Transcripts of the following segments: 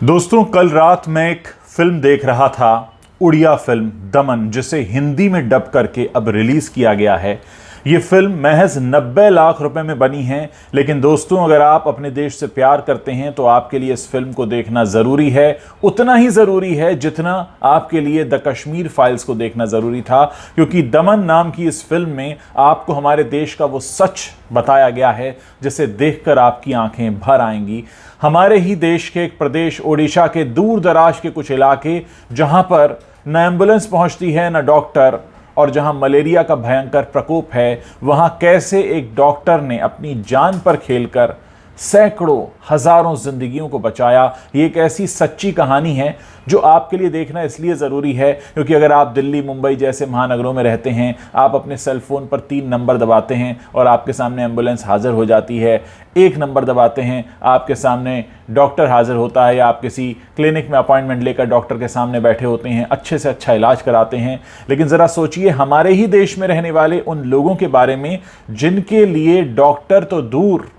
दोस्तों, कल रात मैं एक फिल्म देख रहा था, उड़िया फिल्म दमन, जिसे हिंदी में डब करके अब रिलीज किया गया है। ये फिल्म महज 90 लाख रुपए में बनी है। लेकिन दोस्तों, अगर आप अपने देश से प्यार करते हैं तो आपके लिए इस फिल्म को देखना जरूरी है। उतना ही जरूरी है जितना आपके लिए द कश्मीर फाइल्स को देखना जरूरी था, क्योंकि दमन नाम की इस फिल्म में आपको हमारे देश का वो सच बताया गया है जिसे देखकर आपकी आंखें भर आएंगी। हमारे ही देश के एक प्रदेश ओडिशा के दूर दराज के कुछ इलाके, जहां पर न एम्बुलेंस पहुंचती है न डॉक्टर, और जहां मलेरिया का भयंकर प्रकोप है, वहां कैसे एक डॉक्टर ने अपनी जान पर खेलकर सैकड़ों हजारों जिंदगियों को बचाया। ये एक ऐसी सच्ची कहानी है जो आपके लिए देखना इसलिए ज़रूरी है क्योंकि अगर आप दिल्ली, मुंबई जैसे महानगरों में रहते हैं, आप अपने सेल फोन पर 3 नंबर दबाते हैं और आपके सामने एम्बुलेंस हाजिर हो जाती है। 1 नंबर दबाते हैं, आपके सामने डॉक्टर हाजिर होता है, या आप किसी क्लिनिक में अपॉइंटमेंट लेकर डॉक्टर के सामने बैठे होते हैं, अच्छे से अच्छा इलाज कराते हैं। लेकिन ज़रा सोचिए हमारे ही देश में रहने वाले उन लोगों के बारे में जिनके लिए डॉक्टर तो दूर,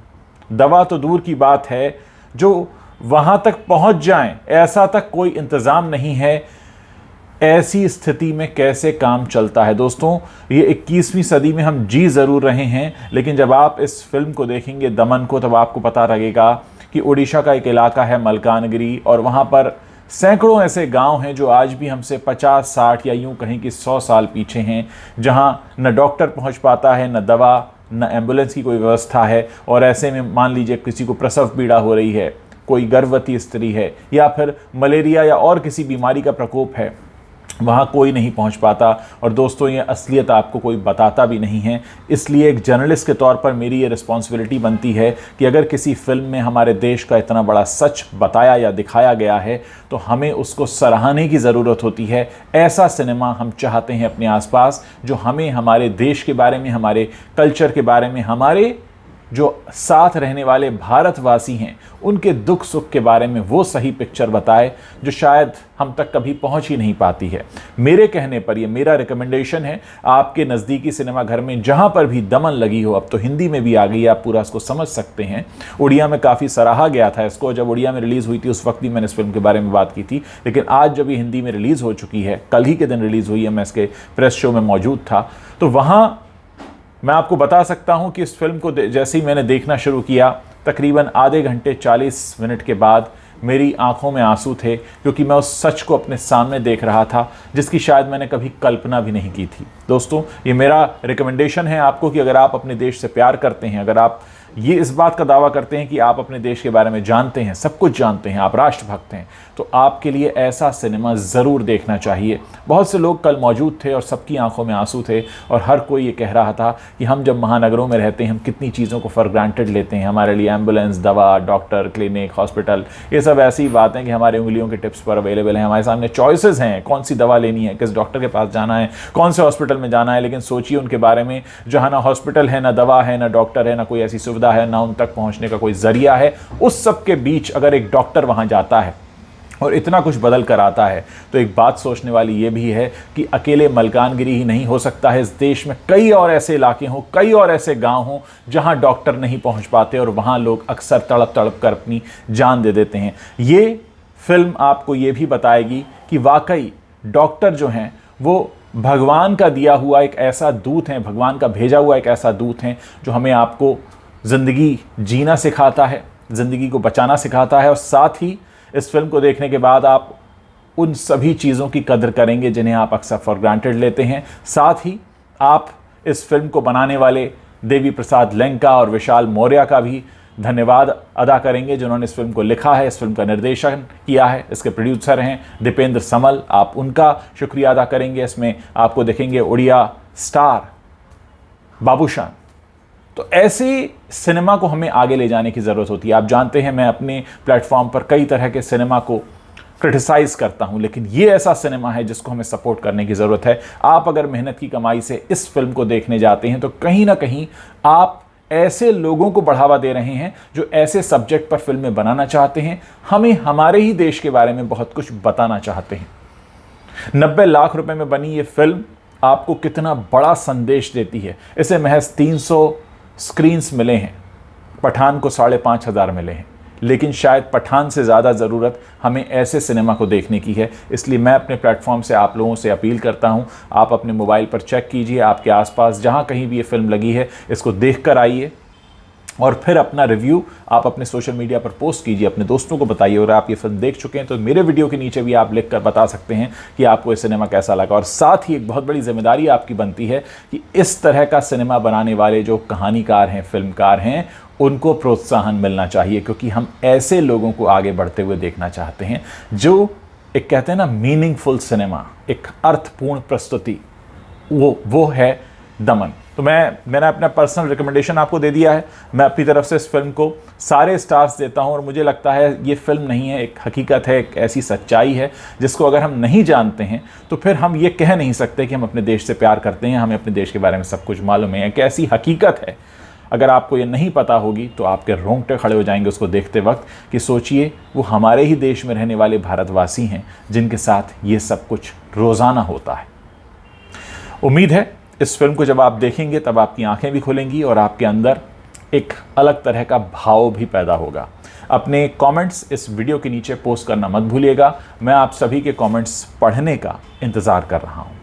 दवा तो दूर की बात है, जो वहां तक पहुंच जाएं ऐसा तक कोई इंतजाम नहीं है। ऐसी स्थिति में कैसे काम चलता है? दोस्तों, ये 21वीं सदी में हम जी जरूर रहे हैं, लेकिन जब आप इस फिल्म को देखेंगे दमन को, तब आपको पता लगेगा कि ओडिशा का एक इलाका है मलकानगिरी, और वहां पर सैकड़ों ऐसे गांव हैं जो आज भी हमसे 50, 60 या यूं कहीं कि 100 साल पीछे हैं, जहां न डॉक्टर पहुंच पाता है, न दवा, न एम्बुलेंस की कोई व्यवस्था है। और ऐसे में मान लीजिए किसी को प्रसव पीड़ा हो रही है, कोई गर्भवती स्त्री है, या फिर मलेरिया या और किसी बीमारी का प्रकोप है, वहाँ कोई नहीं पहुँच पाता। और दोस्तों, ये असलियत आपको कोई बताता भी नहीं है। इसलिए एक जर्नलिस्ट के तौर पर मेरी ये रिस्पॉन्सिबिलिटी बनती है कि अगर किसी फिल्म में हमारे देश का इतना बड़ा सच बताया या दिखाया गया है तो हमें उसको सराहने की ज़रूरत होती है। ऐसा सिनेमा हम चाहते हैं अपने आसपास, जो हमें हमारे देश के बारे में, हमारे कल्चर के बारे में, हमारे जो साथ रहने वाले भारतवासी हैं उनके दुख सुख के बारे में वो सही पिक्चर बताए जो शायद हम तक कभी पहुंच ही नहीं पाती है। मेरे कहने पर, ये मेरा रिकमेंडेशन है, आपके नज़दीकी सिनेमा घर में जहां पर भी दमन लगी हो, अब तो हिंदी में भी आ गई है, आप पूरा इसको समझ सकते हैं। उड़िया में काफ़ी सराहा गया था इसको, जब उड़िया में रिलीज़ हुई थी उस वक्त भी मैंने इस फिल्म के बारे में बात की थी। लेकिन आज जब ये हिंदी में रिलीज़ हो चुकी है, कल ही के दिन रिलीज़ हुई है, मैं इसके प्रेस शो में मौजूद था, तो वहाँ मैं आपको बता सकता हूं कि इस फिल्म को जैसे ही मैंने देखना शुरू किया, तकरीबन आधे घंटे 40 मिनट के बाद मेरी आंखों में आंसू थे, क्योंकि मैं उस सच को अपने सामने देख रहा था जिसकी शायद मैंने कभी कल्पना भी नहीं की थी। दोस्तों, ये मेरा रिकमेंडेशन है आपको कि अगर आप अपने देश से प्यार करते हैं, अगर आप ये इस बात का दावा करते हैं कि आप अपने देश के बारे में जानते हैं, सब कुछ जानते हैं, आप राष्ट्रभक्त हैं, तो आपके लिए ऐसा सिनेमा ज़रूर देखना चाहिए। बहुत से लोग कल मौजूद थे और सबकी आंखों में आंसू थे, और हर कोई ये कह रहा था कि हम जब महानगरों में रहते हैं हम कितनी चीज़ों को फॉर ग्रांटेड लेते हैं। हमारे लिए एम्बुलेंस, दवा, डॉक्टर, क्लिनिक, हॉस्पिटल, ये सब ऐसी बातें कि हमारे उंगलियों के टिप्स पर अवेलेबल हैं। हमारे सामने चॉइसेस हैं, कौन सी दवा लेनी है, किस डॉक्टर के पास जाना है, कौन से हॉस्पिटल में जाना है। लेकिन सोचिए उनके बारे में जहाँ ना हॉस्पिटल है, ना दवा है, ना डॉक्टर है, ना कोई ऐसी सुविधा है, ना उन तक पहुंचने का कोई जरिया है। उस सब के बीच अगर एक डॉक्टर वहां जाता है और इतना कुछ बदल कर आता है, तो एक बात सोचने वाली ये भी है कि अकेले मलकानगिरी ही नहीं, हो सकता है इस देश में कई और ऐसे इलाके हों, कई और ऐसे गांव हों जहां डॉक्टर नहीं पहुंच पाते और वहां लोग अक्सर तड़प तड़प कर अपनी जान दे देते हैं। ये फिल्म आपको ये भी बताएगी कि वाकई डॉक्टर जो हैं वो भगवान का दिया हुआ एक ऐसा दूत है, भगवान का भेजा हुआ एक ऐसा दूत है जो हमें आपको ज़िंदगी जीना सिखाता है, ज़िंदगी को बचाना सिखाता है। और साथ ही इस फिल्म को देखने के बाद आप उन सभी चीज़ों की कदर करेंगे जिन्हें आप अक्सर फॉर ग्रांटेड लेते हैं। साथ ही आप इस फिल्म को बनाने वाले देवी प्रसाद लेंका और विशाल मौर्य का भी धन्यवाद अदा करेंगे, जिन्होंने इस फिल्म को लिखा है, इस फिल्म का निर्देशन किया है। इसके प्रोड्यूसर हैं दीपेंद्र समल, आप उनका शुक्रिया अदा करेंगे। इसमें आपको देखेंगे उड़िया स्टार बाबूशान। तो ऐसे सिनेमा को हमें आगे ले जाने की ज़रूरत होती है। आप जानते हैं मैं अपने प्लेटफॉर्म पर कई तरह के सिनेमा को क्रिटिसाइज़ करता हूं, लेकिन ये ऐसा सिनेमा है जिसको हमें सपोर्ट करने की ज़रूरत है। आप अगर मेहनत की कमाई से इस फिल्म को देखने जाते हैं तो कहीं ना कहीं आप ऐसे लोगों को बढ़ावा दे रहे हैं जो ऐसे सब्जेक्ट पर फिल्में बनाना चाहते हैं, हमें हमारे ही देश के बारे में बहुत कुछ बताना चाहते हैं। 90 लाख रुपए में बनी ये फिल्म आपको कितना बड़ा संदेश देती है। इसे महज 300 स्क्रीन्स मिले हैं, पठान को 5,500 मिले हैं, लेकिन शायद पठान से ज़्यादा ज़रूरत हमें ऐसे सिनेमा को देखने की है। इसलिए मैं अपने प्लेटफॉर्म से आप लोगों से अपील करता हूं, आप अपने मोबाइल पर चेक कीजिए, आपके आसपास जहां कहीं भी ये फिल्म लगी है इसको देख कर आइए और फिर अपना रिव्यू आप अपने सोशल मीडिया पर पोस्ट कीजिए, अपने दोस्तों को बताइए। और आप ये फिल्म देख चुके हैं तो मेरे वीडियो के नीचे भी आप लिखकर बता सकते हैं कि आपको ये सिनेमा कैसा लगा। और साथ ही एक बहुत बड़ी जिम्मेदारी आपकी बनती है कि इस तरह का सिनेमा बनाने वाले जो कहानीकार हैं, फिल्मकार हैं, उनको प्रोत्साहन मिलना चाहिए, क्योंकि हम ऐसे लोगों को आगे बढ़ते हुए देखना चाहते हैं जो एक कहते हैं ना मीनिंगफुल सिनेमा, एक अर्थपूर्ण प्रस्तुति, वो है दमन। तो मैंने अपना पर्सनल रिकमेंडेशन आपको दे दिया है। मैं अपनी तरफ से इस फिल्म को सारे स्टार्स देता हूं और मुझे लगता है ये फिल्म नहीं है, एक हकीकत है, एक ऐसी सच्चाई है जिसको अगर हम नहीं जानते हैं तो फिर हम ये कह नहीं सकते कि हम अपने देश से प्यार करते हैं, हमें अपने देश के बारे में सब कुछ मालूम है। एक ऐसी हकीकत है, अगर आपको ये नहीं पता होगी तो आपके रोंगटे खड़े हो जाएंगे उसको देखते वक्त कि सोचिए वो हमारे ही देश में रहने वाले भारतवासी हैं जिनके साथ ये सब कुछ रोज़ाना होता है। उम्मीद है इस फिल्म को जब आप देखेंगे तब आपकी आंखें भी खुलेंगी और आपके अंदर एक अलग तरह का भाव भी पैदा होगा। अपने कमेंट्स इस वीडियो के नीचे पोस्ट करना मत भूलिएगा। मैं आप सभी के कमेंट्स पढ़ने का इंतज़ार कर रहा हूँ।